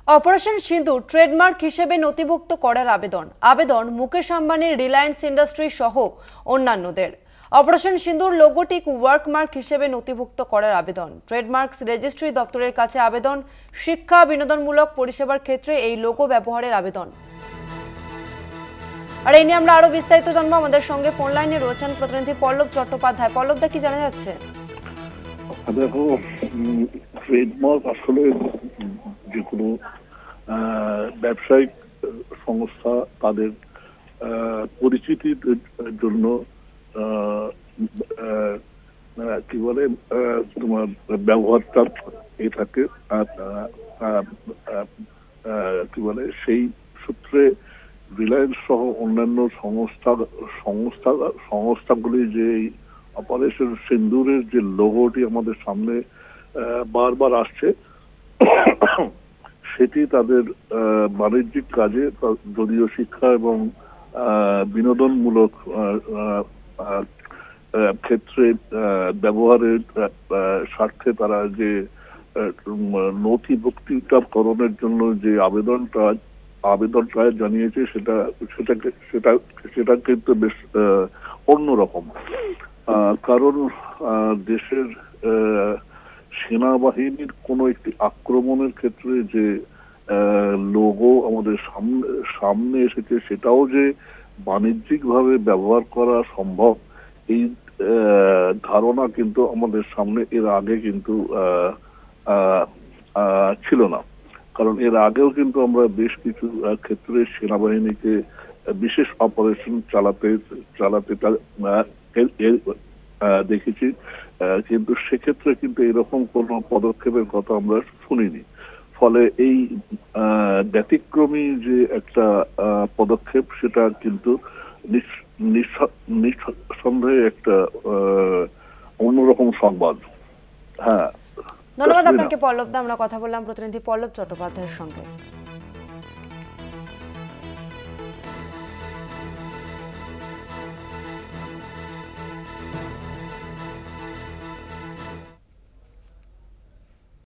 Operation সিঁদুর trademark হিসেবে নথিভুক্ত করার আবেদন মুকেশ আম্বানির রিলায়েন্স ইন্ডাস্ট্রি সহ অন্যান্যদের। অপারেশন সিঁদুর লোগোটিক ওয়ার্কমার্ক হিসেবে নথিভুক্ত করার আবেদন ট্রেডমার্কস রেজিস্ট্রি দপ্তরের কাছে আবেদন শিক্ষা বিনোদনমূলক পরিষেবার ক্ষেত্রে এই লোগো ব্যবহারের আবেদন। আর এই নিয়ে আমরা আরো বিস্তারিত জানবো। আমাদের সঙ্গে ফোন লাইনে রয়েছেন প্রতিনিধি পল্লব চট্টোপাধ্যায়। পল্লবদা, কি জানা যাচ্ছে? দেখো, ট্রেডমার্ক আসলে যে কোনো ব্যবসায়িক সংস্থা তাদের পরিচিতির জন্য কি বলে তোমার ব্যবহারটা এ থাকে, কি বলে সেই সূত্রে রিলায়েন্স সহ অন্যান্য সংস্থাগুলি যে অপারেশন সিন্দুরের যে লোগোটি আমাদের সামনে বারবার আসছে, সেটি তাদের বাণিজ্যিক কাজে যদিও শিক্ষা এবং বিনোদনমূলক ক্ষেত্রে ব্যবহারের স্বার্থে তারা যে নথিভুক্তিকরণের জন্য যে আবেদনটা জানিয়েছে সেটা কিন্তু বেশ অন্যরকম। কারণ দেশের সেনাবাহিনীর কোনো একটি আক্রমণের ক্ষেত্রে যে লোগো আমাদের সামনে এসেছে, সেটাও যে বাণিজ্যিকভাবে ব্যবহার করা সম্ভব, এই ধারণা কিন্তু আমাদের সামনে এর আগে কিন্তু ছিল না। কারণ এর আগেও কিন্তু আমরা বেশ কিছু ক্ষেত্রে সেনাবাহিনীকে বিশেষ অপারেশন চালাতে দেখেছি, কিন্তু সেক্ষেত্রে কিন্তু এরকম কোন পদক্ষেপের কথা আমরা শুনিনি। ফলে এই ব্যতিক্রমী যে একটা পদক্ষেপ, সেটা কিন্তু নিঃসন্দেহে একটা অন্যরকম সংবাদ। হ্যাঁ, ধন্যবাদ আপনাকে পল্লবদা। আমরা কথা বললাম প্রতিনিধি পল্লব চট্টোপাধ্যায়ের সঙ্গে।